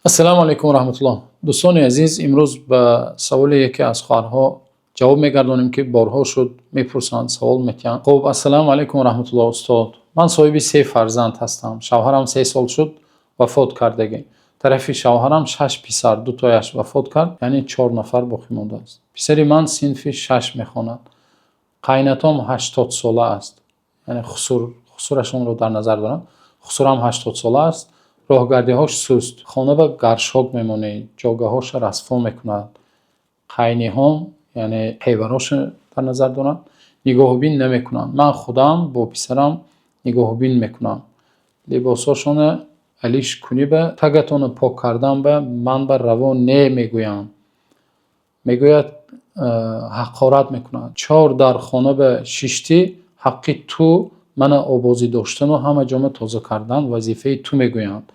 السلام علیکم و رحمت الله. دوستان عزیز، امروز به سوال یکی از خواهرها جواب میگردونیم که بارها شد میپرسند، سوال میکنند. خب السلام علیکم و رحمت الله استاد. من صاحب 3 فرزند هستم. شوهرم 3 سال شد وفات کردگی. طرف شوهرم 6 پسر، 2 تایش وفات کرد، یعنی 4 نفر باقی مونده است. پسری من صنف 6 میخواند. قایناتم 80 ساله است. یعنی خسورشون رو در نظر دارم. خسورم 80 ساله است. راهگردی‌هاش سست، خانه به گرشاب میمونه، جاگه‌هاش رصفا میکند. قاینی‌هام یعنی حیواناش در نظر دارن، نگاه بین نمیکنن. من خودم با پسرم نگاه بین میکنم. لباساشون علیش کنی به تگتون پاک کردن به من به روان نمیگویم. میگوید حقارت میکنند. 4 در خانه به ششتی حقی تو من آبازی داشتن و همه جامه تازه کردن وظیفه تو میگویند.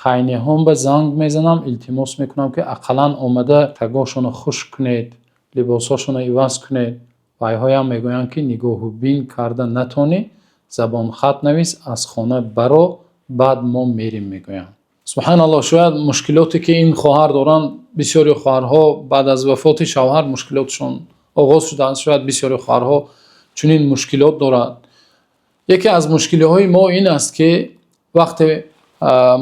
قاینی هم به زنگ میزنم، التماس میکنم که اقلا آمده تگاشون خوش کنید، لباساشون عوض کنید. وایهای هم میگویند که نگاه بین کرده نتونی، زبان خط نویس، از خانه برو، بعد ما میریم میگویند. سبحان الله. شاید مشکلاتی که این خواهر دارن، بسیاری خواهرها بعد از وفات شوهر مشکلاتشون آغاز شده است. شاید بسیاری خواهرها چنین مشکلات دارند. یکی از مشکل‌های ما این است که وقتی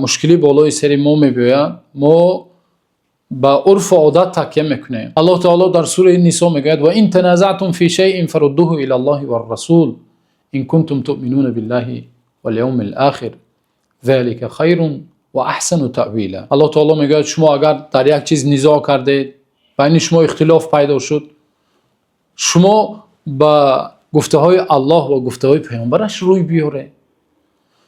مشکلی بالای سر ما میباید، ما با عرف و عادت تکیه میکنیم. الله تعالی در سوره نساء میگوید و ان تنازعتم فی شیء فردوه الی الله و الرسول ان کنتم تؤمنون بالله والیوم الاخر ذلك خیر و احسن تأویلا. الله تعالی میگوید شما اگر در یک چیز نزاع کردید، بین شما اختلاف پیدا شد، شما با گفته های الله و گفته های پیامبرش روی بیاره.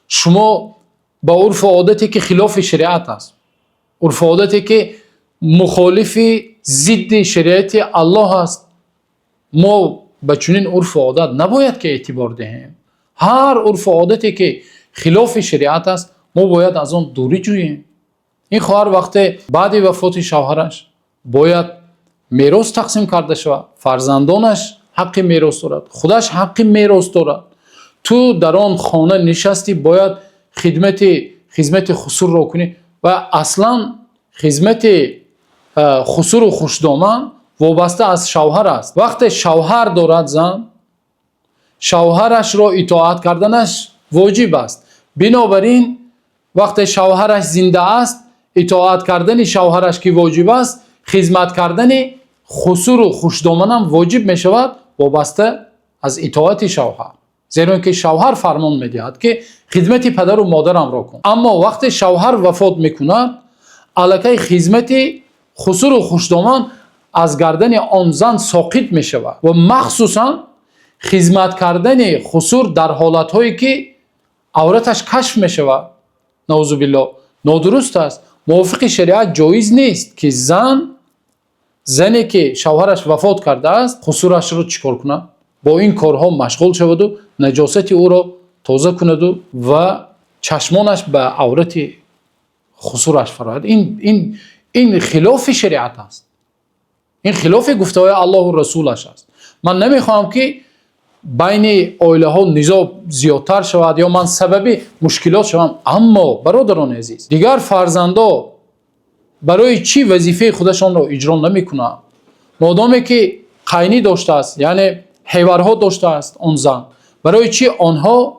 شما با عرف و عادتی که خلاف شریعت است، عرف و عادتی که مخالف ضد شریعت الله است، ما به چنین عرف و عادت نباید که اعتبار دهیم. هر عرف و عادتی که خلاف شریعت است ما باید از آن دوری جوییم. این خواهر وقتی بعد وفات شوهرش باید میراث تقسیم کرده شود، فرزندانش حق میراث دارد، خودش حق میراث دارد. تو در آن خانه نشستی باید خدمت خسور را کنی و اصلا خدمت خسور و خوشدامن وابسته از شوهر است. وقتی شوهر دارد زن، شوهرش را اطاعت کردنش واجب است. بنابراین وقتی شوهرش زنده است، اطاعت کردن شوهرش که واجب است، خدمت کردن خسور و خوشدامن هم واجب می شود وابسته از اطاعت شوهر. زیرا اینکه شوهر فرمان میدهد که خدمت پدر و مادرم را کن. اما وقتی شوهر وفات میکند، الکی خدمت خسور و خوشدامن از گردن آن زن ساقط می شود و مخصوصا خدمت کردن خسور در حالتهایی که عورتش کشف می شود، نعوذ بالله، نادرست است. موافق شریعت جایز نیست که زنی که شوهرش وفات کرده است خسورش را چیکار کند؟ با این کارها مشغول شود و نجاست او را تازه کند و چشمانش به عورت خسورش فراید. این خلاف شریعت است. این خلاف گفته های الله و رسولش است. من نمیخوام که بین عائله ها نزاع زیادتر شود یا من سبب مشکلات شوم. اما برادران عزیز، دیگر فرزندا برای چی وظیفه خودشان را اجرا نمیکنند؟ مادامی که قاینی داشته است، یعنی حیوارها داشته است آن زن، برای چی آنها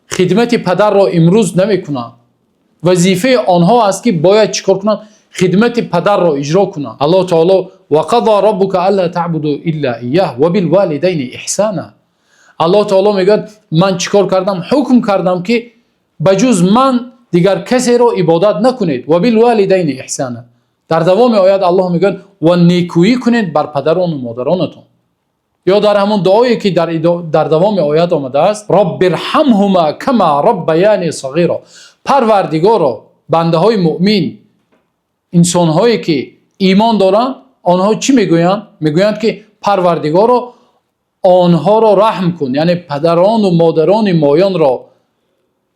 خدمت پدر را امروز نمیکنند؟ وظیفه آنها است که باید چیکار کنند؟ خدمت پدر را اجرا کنند. الله تعالی و قضى ربک الا تعبدوا الا ایاه و بالوالدین احسانا. الله تعالی میگه من چیکار کردم؟ حکم کردم که بجز من دیگر کسی را عبادت نکنید. و بالوالدین احسانا. در دوام آیات الله میگه و نیکویی کنید بر پدران و مادرانتون. یا در همون دعایی که در دوام آیات آمده است رب ارحمهما کما ربیانی صغیرا. پروردگارا، بنده های مؤمن، انسان هایی که ایمان دارند، آنها چی میگویند؟ میگویند که پروردگارا آنها را رحم کن، یعنی پدران و مادران مایان را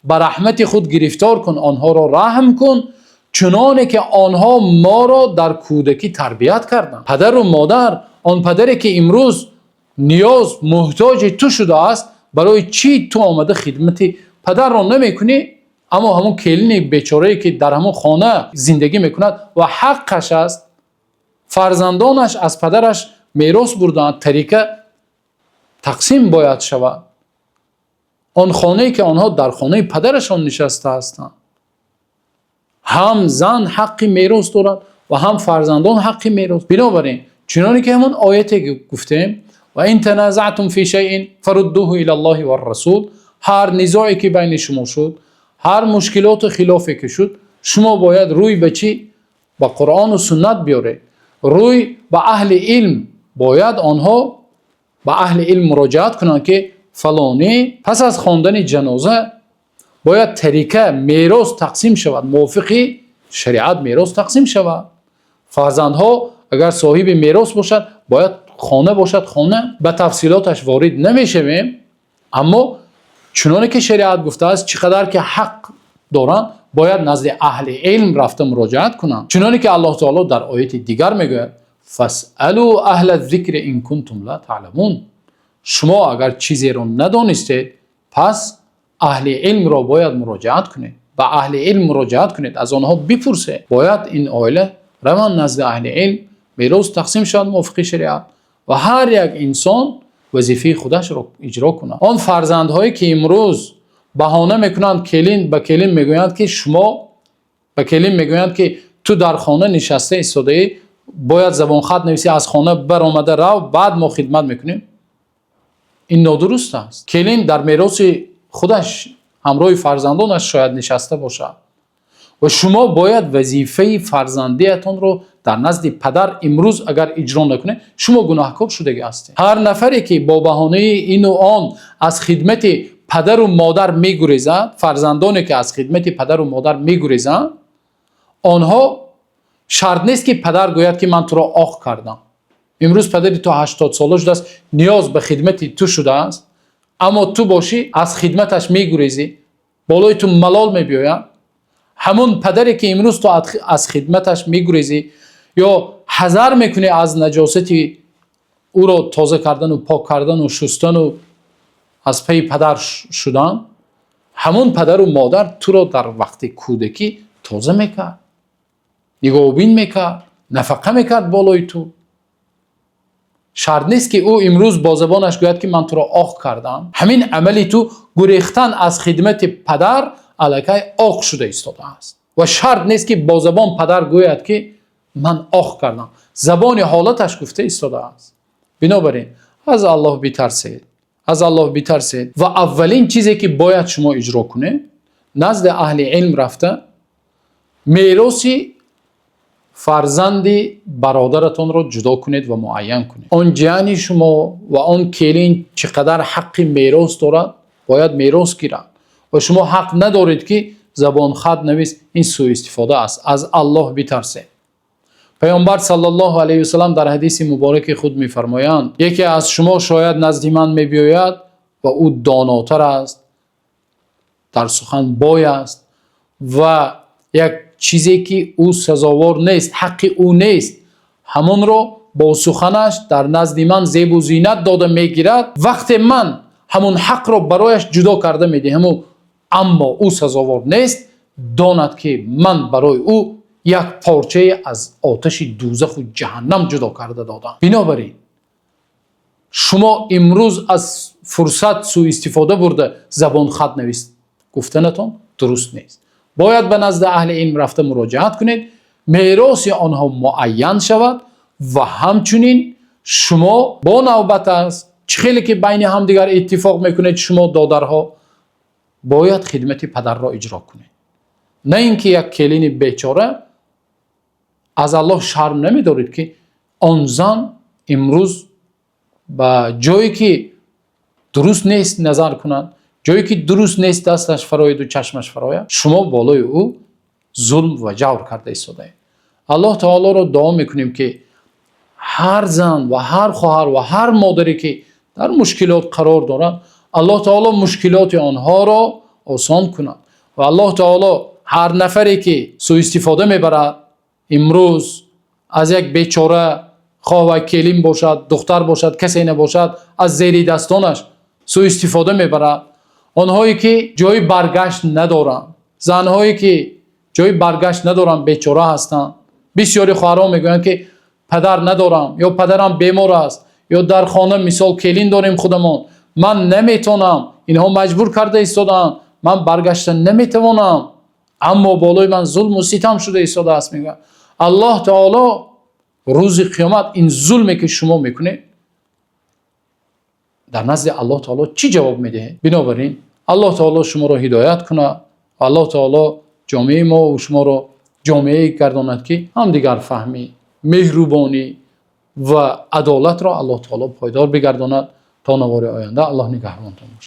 به رحمت خود گرفتار کن، آنها را رحم کن چنانه که آنها ما را در کودکی تربیت کردند. پدر و مادر، آن پدری که امروز نیاز محتاج تو شده است، برای چی تو آمده خدمت پدر را نمی کنی؟ اما همون کلین بیچاره‌ای که در همون خانه زندگی میکند و حقش است، فرزندانش از پدرش میراث بردند، طریقه تقسیم باید شود. آن خانه‌ای که آنها در خانه پدرشان نشسته هستند، هم زن حق میراث دارد و هم فرزندان حق میراث. بنابراین چنانکه که همون آیتی گفتیم و این تنازعتم فی شیء فردوه الی الله و الرسول، هر نزاعی که بین شما شد، هر مشکلات و خلافی که شد، شما باید روی به چی؟ با قرآن و سنت بیاره. روی با اهل علم، باید آنها با اهل علم مراجعت کنند که فلانی پس از خواندن جنازه باید طریقه میراث تقسیم شود، موافقی شریعت میراث تقسیم شود. فرزندها اگر صاحب میراث باشد باید خانه باشد خانه. به تفصیلاتش وارد نمیشویم، اما چنانه که شریعت گفته است چقدر که حق دارند باید نزد اهل علم رفته مراجعت کنند. چنانه که الله تعالی در آیت دیگر میگوید فاسالوا اهل الذکر ان کنتم لا تعلمون، شما اگر چیزی را ندانستید پس اهل علم را باید مراجعت کنید، با اهل علم مراجعت کنید، از آنها بپرسید. باید این عائله روان نزد اهل علم میراث تقسیم شود موافق شریعت و هر یک انسان وظیفه خودش را اجرا کنه. آن فرزندهایی که امروز بهانه میکنند، کلین به کلین میگویند که شما، به کلین میگویند که تو در خانه نشسته ایستاده باید زبان خط نویسی، از خانه برآمده رو بعد ما خدمت میکنیم. این نادرست است. کلین در میراث خودش همراه فرزندانش شاید نشسته باشد و شما باید وظیفه فرزندیتون رو در نزد پدر امروز اگر اجرا نکنه شما گناهکار شده هستید. هر نفری که با بهانه این و آن از خدمت پدر و مادر میگریزد، فرزندانی که از خدمت پدر و مادر میگریزند، آنها شرط نیست که پدر گوید که من تو را آخ کردم. امروز پدری تو 80 ساله شده است، نیاز به خدمت تو شده است، اما تو باشی از خدمتش میگریزی، بالای تو ملال میبیاید. همون پدری که امروز تو از خدمتش میگریزی یا حذر میکنی از نجاستی او را تازه کردن و پاک کردن و شستن و از پی پدر شدن، همون پدر و مادر تو را در وقت کودکی تازه میکرد، نگاهبین میکرد، نفقه میکرد بالای تو. شرط نیست که او امروز با زبانش گوید که من تو را آخ کردم. همین عملی تو گریختن از خدمت پدر علیه آخ شده ایستاده است و شرط نیست که با زبان پدر گوید که من آخ کردم، زبان حالتش گفته ایستاده است. بنابراین از الله بترسید، از الله بترسید و اولین چیزی که باید شما اجرا کنه نزد اهل علم رفته میراث فرزند برادرتون را جدا کنید و معین کنید. آن جان شما و آن کلین چقدر حق میراث دارد باید میراث گیرد و شما حق ندارید که زبان خط نویس. این سوء استفاده است. از الله بترسید. پیامبر صلی الله علیه و سلم در حدیث مبارک خود میفرمایند یکی از شما شاید نزد من میبیاید و او داناتر است، در سخن بای است و یک چیزی که او سزاوار نیست، حق او نیست، همون رو با سخنش در نزد من زیب و زینت داده میگیرد. وقت من همون حق رو برایش جدا کرده میدهم اما او سزاوار نیست، داند که من برای او یک پارچه از آتش دوزخ و جهنم جدا کرده دادم. بنابراین شما امروز از فرصت سوء استفاده برده زبان خط نویس گفتنتون درست نیست. باید به نزد اهل علم رفته مراجعت کنید، میراث آنها معین شود و همچنین شما با نوبت است خیلی که بین هم دیگر اتفاق میکنید شما دادرها باید خدمت پدر را اجرا کنید. نه اینکه یک کلین بیچاره از الله شرم نمیدارید که آن زن امروز با جایی که درست نیست نظر کنند، جایی که درست نیست دستش فراید و چشمش فراید، شما بالای او ظلم و جور کرده ایستاده. الله تعالی را دعا میکنیم که هر زن و هر خواهر و هر مادری که در مشکلات قرار دارند الله تعالی مشکلات آنها را آسان کند و الله تعالی هر نفری که سوء استفاده میبرد امروز از یک بیچاره، خواه کلیم باشد، دختر باشد، کسی نباشد، از زیر دستانش سوء استفاده میبرد، آنهایی که جای برگشت ندارند زنهایی که جای برگشت ندارن بیچاره هستن. بسیاری خواهران میگویند که پدر ندارم یا پدرم بیمار است یا در خانه مثال کلین داریم خودمون، من نمیتونم، اینها مجبور کرده ایستادن، من برگشتن نمیتوانم، اما بالای من ظلم و ستم شده ایستاده است. میگه الله تعالی روز قیامت این ظلمی که شما میکنید در نزد الله تعالی چی جواب میده؟ بنابراین الله تعالی شما را هدایت کنه، الله تعالی جامعه ما و شما را جامعه گرداند که همدیگر فهمی، مهربانی و عدالت را الله تعالی پایدار بگرداند تا نوار آینده. الله نگهبانتان باشد.